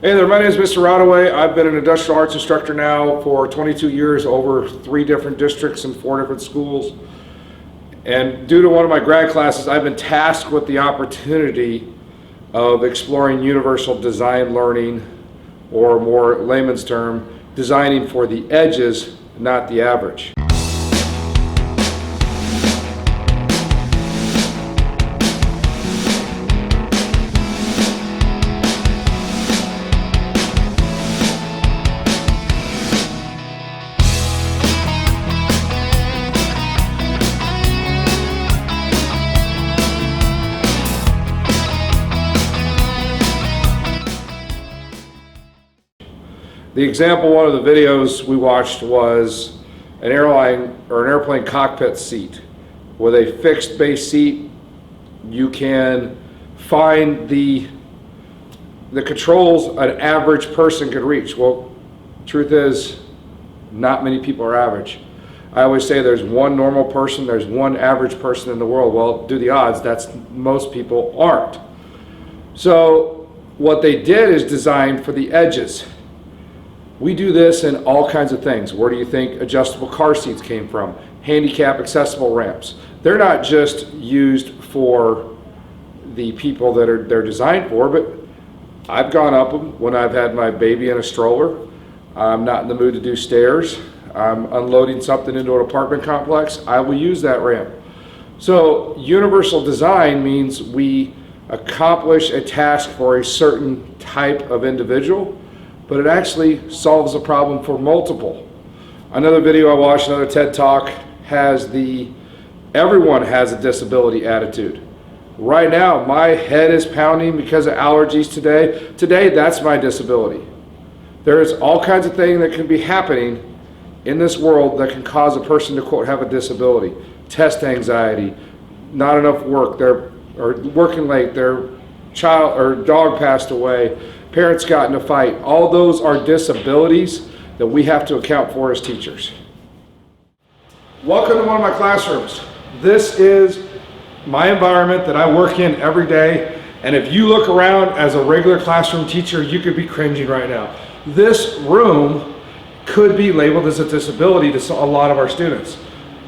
Hey there, my name is Mr. Rodaway. I've been an industrial arts instructor now for 22 years, over 3 different districts and 4 different schools. And due to one of my grad classes, I've been tasked with the opportunity of exploring universal design learning, or more layman's term, designing for the edges, not the average. The example, one of the videos we watched was an airline or an airplane cockpit seat. With a fixed base seat, you can find the controls an average person could reach. Well, truth is, not many people are average. I always say there's one normal person, there's one average person in the world. Well, do the odds, that's most people aren't. So what they did is design for the edges. We do this in all kinds of things. Where do you think adjustable car seats came from? Handicap accessible ramps. They're not just used for the people that they're designed for, but I've gone up them when I've had my baby in a stroller. I'm not in the mood to do stairs. I'm unloading something into an apartment complex. I will use that ramp. So universal design means we accomplish a task for a certain type of individual, but it actually solves a problem for multiple. Another video I watched, another TED Talk, has everyone has a disability attitude. Right now, my head is pounding because of allergies today. Today, that's my disability. There is all kinds of things that can be happening in this world that can cause a person to, quote, have a disability. Test anxiety, not enough work, or working late, their child or dog passed away, parents got in a fight. All those are disabilities that we have to account for as teachers. Welcome to one of my classrooms. This is my environment that I work in every day, and if you look around as a regular classroom teacher, you could be cringing right now. This room could be labeled as a disability to a lot of our students.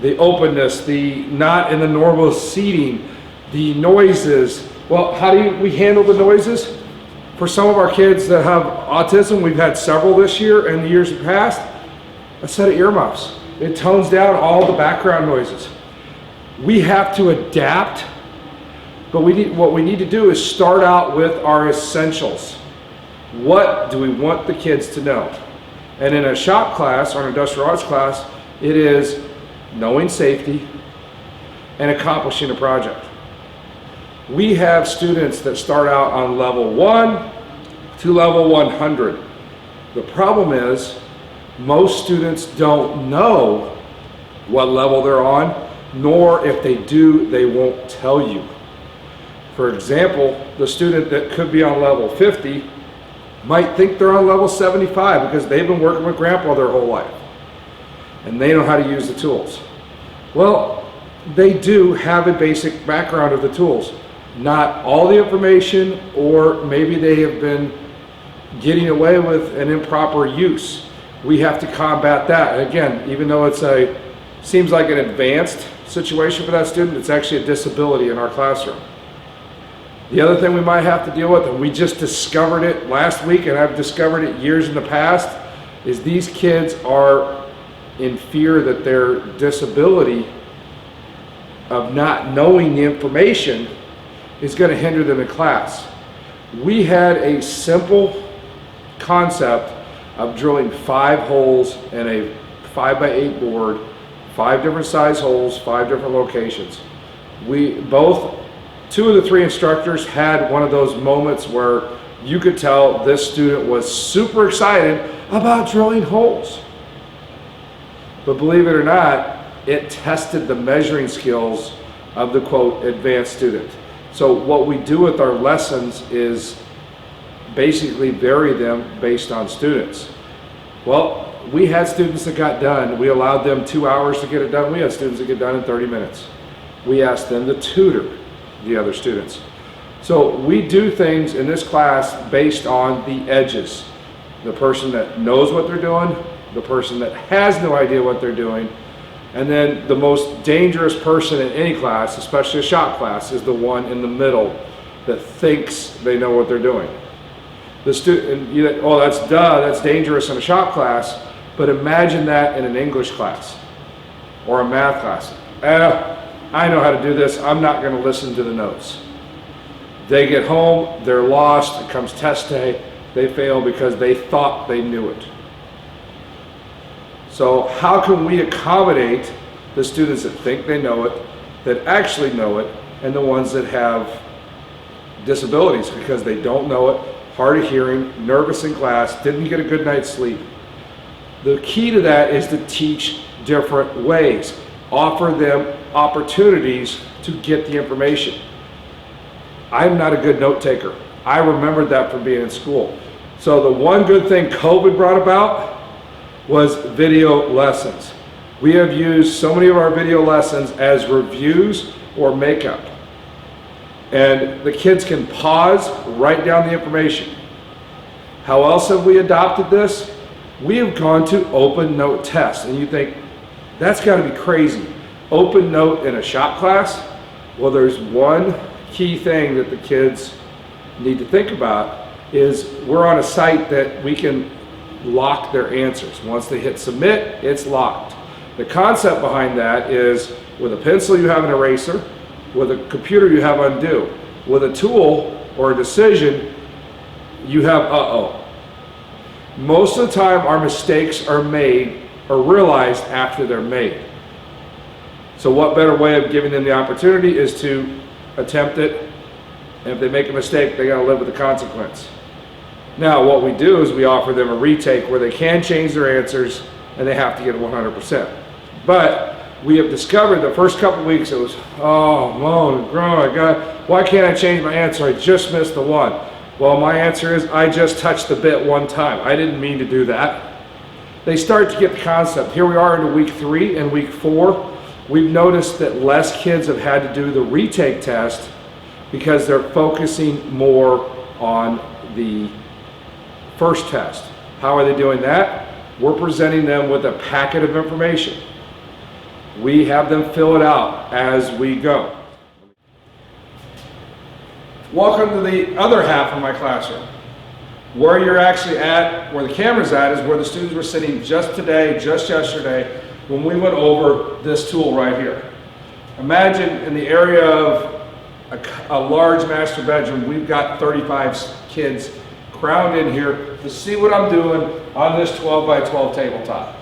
The openness, the not in the normal seating, the noises. Well, how do we handle the noises? For some of our kids that have autism, we've had several this year and the years past, a set of earmuffs. It tones down all the background noises. We have to adapt, but what we need to do is start out with our essentials. What do we want the kids to know? And in a shop class or an industrial arts class, it is knowing safety and accomplishing a project. We have students that start out on level 1 to level 100. The problem is most students don't know what level they're on, nor if they do, they won't tell you. For example, the student that could be on level 50 might think they're on level 75 because they've been working with grandpa their whole life and they know how to use the tools. Well, they do have a basic background of the tools. Not all the information, or maybe they have been getting away with an improper use. We have to combat that. And again, even though seems like an advanced situation for that student, it's actually a disability in our classroom. The other thing we might have to deal with, and we just discovered it last week, and I've discovered it years in the past, is these kids are in fear that their disability of not knowing the information is going to hinder them in class. We had a simple concept of drilling 5 holes in a 5x8 board, 5 different size holes, 5 different locations. 2 of the 3 instructors had one of those moments where you could tell this student was super excited about drilling holes. But believe it or not, it tested the measuring skills of the, quote, advanced student. So what we do with our lessons is basically vary them based on students. Well, we had students that got done. We allowed them 2 hours to get it done. We had students that get done in 30 minutes. We asked them to tutor the other students. So we do things in this class based on the edges. The person that knows what they're doing, the person that has no idea what they're doing, and then the most dangerous person in any class, especially a shop class, is the one in the middle that thinks they know what they're doing. The student, oh, that's dangerous in a shop class, but imagine that in an English class or a math class. I know how to do this, I'm not going to listen to the notes. They get home, they're lost, it comes test day, they fail because they thought they knew it. So how can we accommodate the students that think they know it, that actually know it, and the ones that have disabilities because they don't know it, hard of hearing, nervous in class, didn't get a good night's sleep? The key to that is to teach different ways. Offer them opportunities to get the information. I'm not a good note taker. I remembered that from being in school. So the one good thing COVID brought about was video lessons. We have used so many of our video lessons as reviews or makeup. And the kids can pause, write down the information. How else have we adopted this? We have gone to open note tests. And you think, that's got to be crazy. Open note in a shop class? Well, there's one key thing that the kids need to think about is we're on a site that we can lock their answers. Once they hit submit, it's locked. The concept behind that is with a pencil you have an eraser, with a computer you have undo, with a tool or a decision you have uh-oh. Most of the time our mistakes are made or realized after they're made. So what better way of giving them the opportunity is to attempt it, and if they make a mistake, they gotta live with the consequence. Now what we do is we offer them a retake where they can change their answers and they have to get 100%. But we have discovered the first couple of weeks it was, oh, moan and groan, why can't I change my answer? I just missed the one. Well, my answer is I just touched the bit one time. I didn't mean to do that. They start to get the concept. Here we are into week 3 and week 4. We've noticed that less kids have had to do the retake test because they're focusing more on the first test. How are they doing that? We're presenting them with a packet of information. We have them fill it out as we go. Welcome to the other half of my classroom. Where you're actually at, where the camera's at, is where the students were sitting just today, just yesterday, when we went over this tool right here. Imagine in the area of a large master bedroom, we've got 35 kids crowded in here to see what I'm doing on this 12 by 12 tabletop.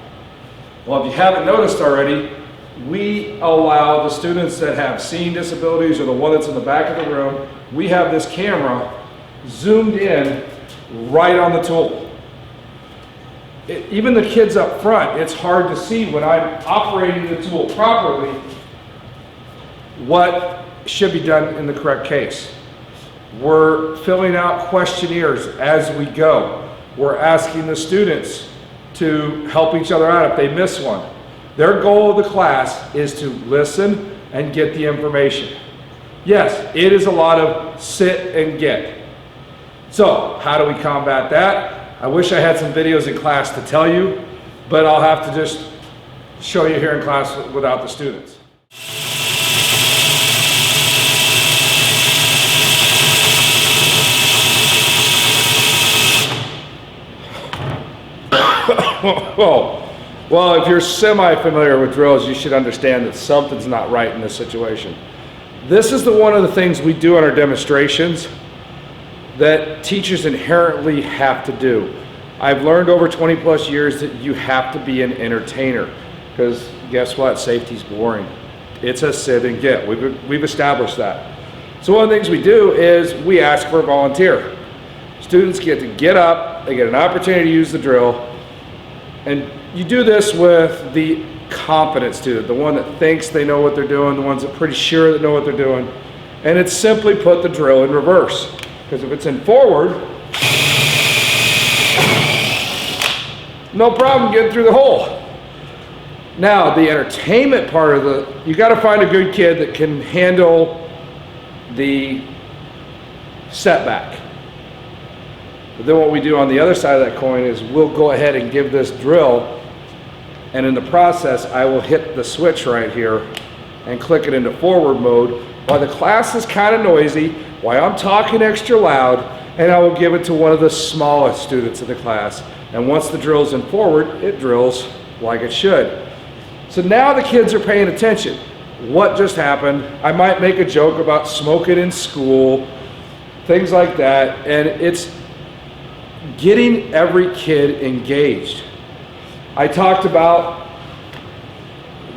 Well, if you haven't noticed already, we allow the students that have seeing disabilities or the one that's in the back of the room, we have this camera zoomed in right on the tool. Even the kids up front, it's hard to see when I'm operating the tool properly what should be done in the correct case. We're filling out questionnaires as we go. We're asking the students to help each other out if they miss one. Their goal of the class is to listen and get the information. Yes, it is a lot of sit and get. So, how do we combat that? I wish I had some videos in class to tell you, but I'll have to just show you here in class without the students. Well, if you're semi-familiar with drills, you should understand that something's not right in this situation. This is one of the things we do in our demonstrations that teachers inherently have to do. I've learned over 20 plus years that you have to be an entertainer, because guess what? Safety's boring. It's a sit and get. We've established that. So one of the things we do is we ask for a volunteer. Students get to get up, they get an opportunity to use the drill, and you do this with the confident student, the one that thinks they know what they're doing, the ones that are pretty sure that know what they're doing, and it's simply put the drill in reverse. Because if it's in forward, no problem getting through the hole. Now, the entertainment part of you got to find a good kid that can handle the setback. But then what we do on the other side of that coin is we'll go ahead and give this drill, and in the process I will hit the switch right here and click it into forward mode while the class is kind of noisy, while I'm talking extra loud, and I will give it to one of the smallest students in the class. And once the drill's in forward, it drills like it should. So now the kids are paying attention. What just happened? I might make a joke about smoking in school, things like that, and it's getting every kid engaged. I talked about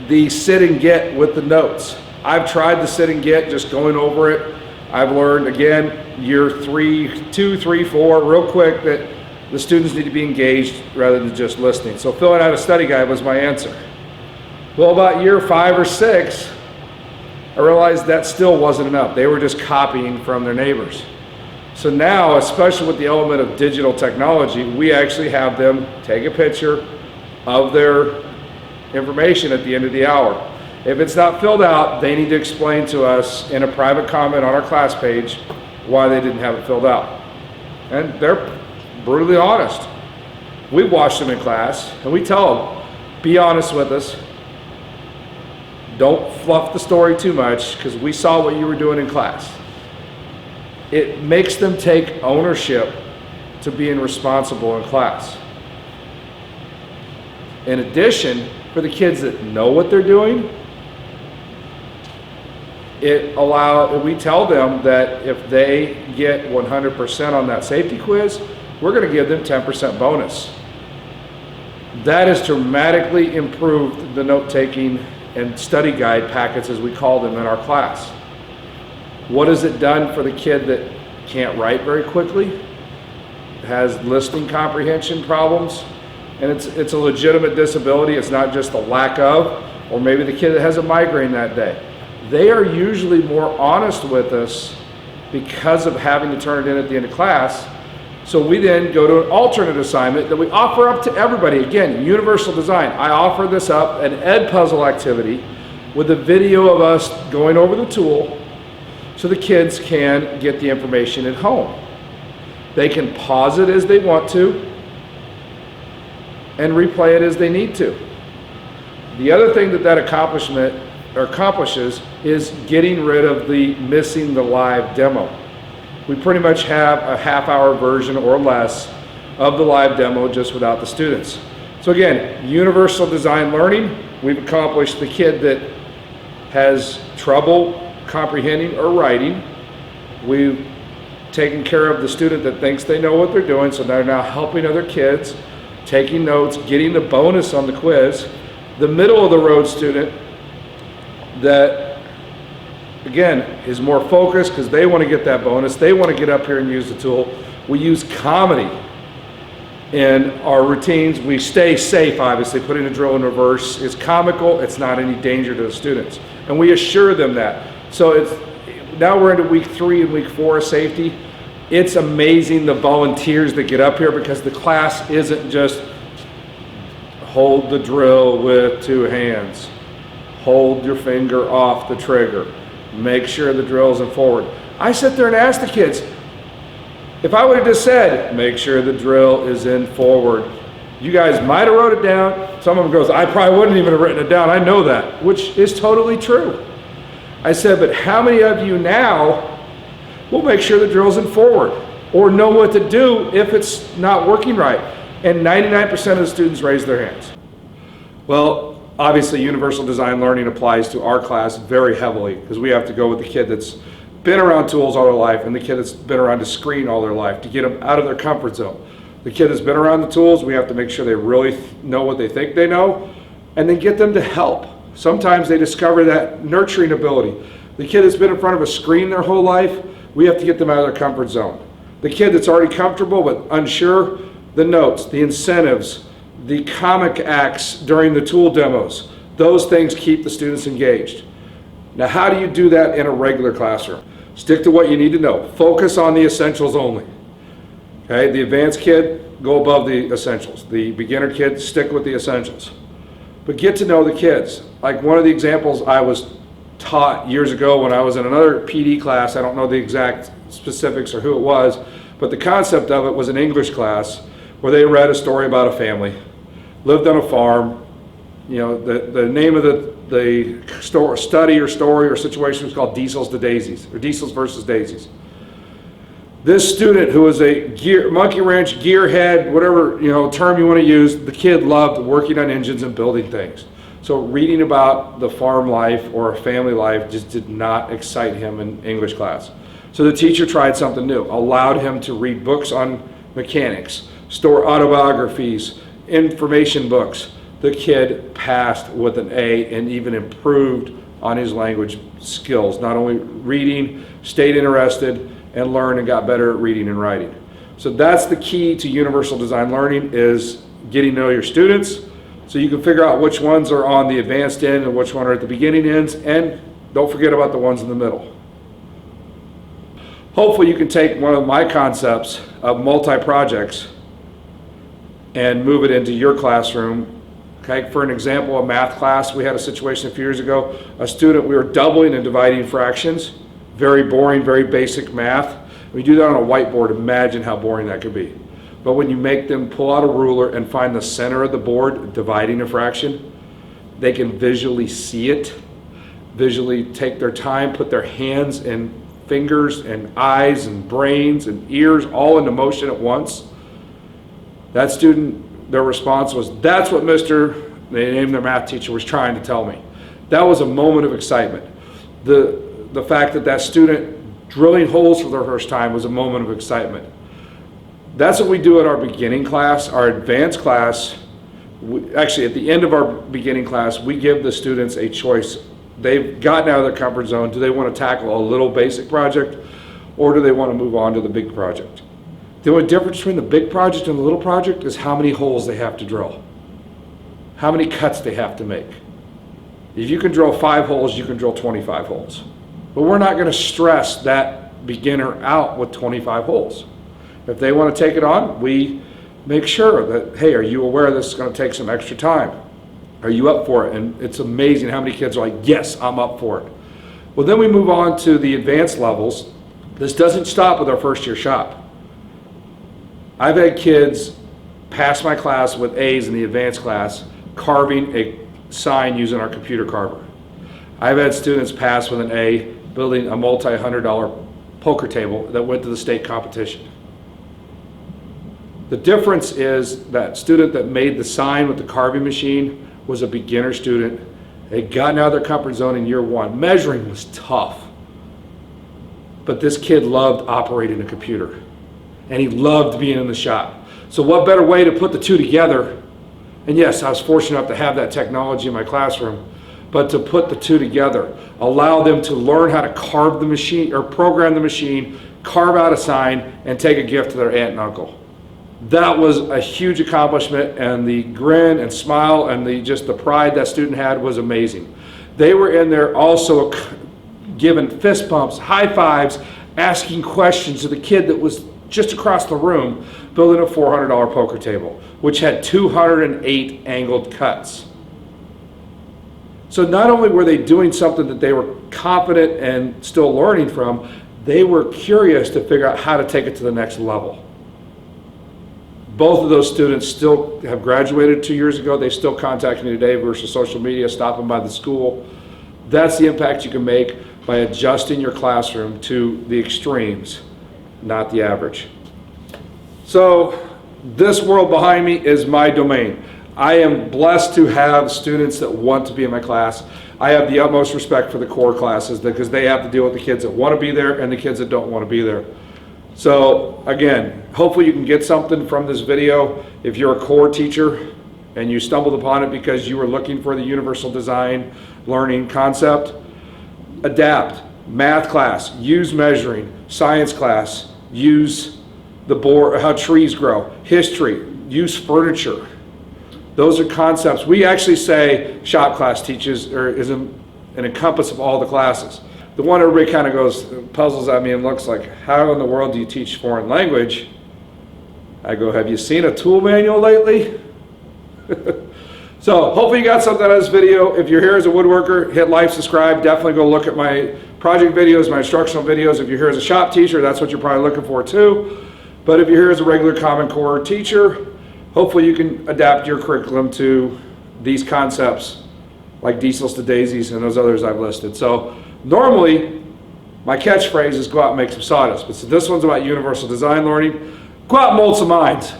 the sit and get with the notes. I've tried the sit and get, just going over it. I've learned, again, year 2, 3, 4, real quick, that the students need to be engaged rather than just listening. So filling out a study guide was my answer. Well, about year 5 or 6, I realized that still wasn't enough. They were just copying from their neighbors. So now, especially with the element of digital technology, we actually have them take a picture of their information at the end of the hour. If it's not filled out, they need to explain to us in a private comment on our class page why they didn't have it filled out. And they're brutally honest. We watch them in class and we tell them, be honest with us. Don't fluff the story too much because we saw what you were doing in class. It makes them take ownership to being responsible in class. In addition, for the kids that know what they're doing, we tell them that if they get 100% on that safety quiz, we're going to give them 10% bonus. That has dramatically improved the note-taking and study guide packets, as we call them, in our class. What has it done for the kid that can't write very quickly, has listening comprehension problems, and it's a legitimate disability? It's not just a lack of, or maybe the kid that has a migraine that day. They are usually more honest with us because of having to turn it in at the end of class. So we then go to an alternate assignment that we offer up to everybody. Again, universal design. I offer this up, an ed puzzle activity with a video of us going over the tool so the kids can get the information at home. They can pause it as they want to and replay it as they need to. The other thing that accomplishes is getting rid of the missing the live demo. We pretty much have a half-hour version or less of the live demo just without the students. So again, universal design learning. We've accomplished the kid that has trouble comprehending or writing. We've taken care of the student that thinks they know what they're doing, so they're now helping other kids, taking notes, getting the bonus on the quiz. The middle of the road student that, again, is more focused because they want to get that bonus. They want to get up here and use the tool. We use comedy in our routines. We stay safe, obviously, putting the drill in reverse. It's comical. It's not any danger to the students. And we assure them that. So now we're into week 3 and week 4 of safety. It's amazing the volunteers that get up here because the class isn't just hold the drill with 2 hands. Hold your finger off the trigger. Make sure the drill's in forward. I sit there and ask the kids, if I would have just said, make sure the drill is in forward, you guys might have wrote it down. Some of them goes, I probably wouldn't even have written it down. I know that, which is totally true. I said, but how many of you now will make sure the drill's in forward or know what to do if it's not working right? And 99% of the students raise their hands. Well, obviously, universal design learning applies to our class very heavily because we have to go with the kid that's been around tools all their life and the kid that's been around a screen all their life to get them out of their comfort zone. The kid that's been around the tools, we have to make sure they really know what they think they know and then get them to help. Sometimes they discover that nurturing ability. The kid that's been in front of a screen their whole life, we have to get them out of their comfort zone. The kid that's already comfortable but unsure, the notes, the incentives, the comic acts during the tool demos, those things keep the students engaged. Now, how do you do that in a regular classroom? Stick to what you need to know. Focus on the essentials only. Okay, the advanced kid, go above the essentials. The beginner kid, stick with the essentials. But get to know the kids. Like one of the examples I was taught years ago when I was in another PD class. I don't know the exact specifics or who it was, but the concept of it was an English class where they read a story about a family, lived on a farm. You know, the name of the study or story or situation was called Diesels to Daisies, or Diesels versus Daisies. This student, who was a monkey wrench, gearhead, whatever term you want to use, the kid loved working on engines and building things. So reading about the farm life or a family life just did not excite him in English class. So the teacher tried something new, allowed him to read books on mechanics, store autobiographies, information books. The kid passed with an A and even improved on his language skills. Not only reading, stayed interested, and learned and got better at reading and writing. So that's the key to universal design learning, is getting to know your students so you can figure out which ones are on the advanced end and which one are at the beginning ends, and don't forget about the ones in the middle. Hopefully you can take one of my concepts of multi-projects and move it into your classroom. Okay, for an example, a math class, we had a situation a few years ago, a student, we were doubling and dividing fractions. Very boring, very basic math. We do that on a whiteboard. Imagine how boring that could be. But when you make them pull out a ruler and find the center of the board dividing a fraction, they can visually see it, visually take their time, put their hands and fingers and eyes and brains and ears all into motion at once. That student, their response was, that's what they named their math teacher, was trying to tell me. That was a moment of excitement. The fact that student drilling holes for their first time was a moment of excitement. That's what we do at our beginning class. Our advanced class, actually at the end of our beginning class, we give the students a choice. They've gotten out of their comfort zone. Do they want to tackle a little basic project, or do they want to move on to the big project? The only difference between the big project and the little project is how many holes they have to drill, how many cuts they have to make. If you can drill 5 holes, you can drill 25 holes. But we're not going to stress that beginner out with 25 holes. If they want to take it on, we make sure that, hey, are you aware this is going to take some extra time? Are you up for it? And it's amazing how many kids are like, yes, I'm up for it. Well, then we move on to the advanced levels. This doesn't stop with our first year shop. I've had kids pass my class with A's in the advanced class, carving a sign using our computer carver. I've had students pass with an A building a multi-$100 poker table that went to the state competition. The difference is that student that made the sign with the carving machine was a beginner student. They'd gotten out of their comfort zone in year 1. Measuring was tough. But this kid loved operating a computer, and he loved being in the shop. So what better way to put the two together? And yes, I was fortunate enough to have that technology in my classroom, but to put the two together, allow them to learn how to carve the machine or program the machine, carve out a sign, and take a gift to their aunt and uncle. That was a huge accomplishment, and the grin and smile and just the pride that student had was amazing. They were in there also giving fist bumps, high fives, asking questions to the kid that was just across the room building a $400 poker table, which had 208 angled cuts. So not only were they doing something that they were confident and still learning from, they were curious to figure out how to take it to the next level. Both of those students still have graduated 2 years ago. They still contact me today versus social media, stopping by the school. That's the impact you can make by adjusting your classroom to the extremes, not the average. So this world behind me is my domain. I am blessed to have students that want to be in my class. I have the utmost respect for the core classes because they have to deal with the kids that want to be there and the kids that don't want to be there. So again, hopefully you can get something from this video. If you're a core teacher and you stumbled upon it because you were looking for the universal design learning concept, adapt. Math class, use measuring. Science class, use the board, how trees grow. History, use furniture. Those are concepts. We actually say shop class teaches or is an encompass of all the classes. The one everybody kind of goes, puzzles at me and looks like, how in the world do you teach foreign language? I go, have you seen a tool manual lately? So hopefully you got something out of this video. If you're here as a woodworker, hit like, subscribe. Definitely go look at my project videos, my instructional videos. If you're here as a shop teacher, that's what you're probably looking for too. But if you're here as a regular Common Core teacher, hopefully you can adapt your curriculum to these concepts like diesels to daisies and those others I've listed. So normally my catchphrase is go out and make some sawdust, but so this one's about universal design learning. Go out and mold some minds.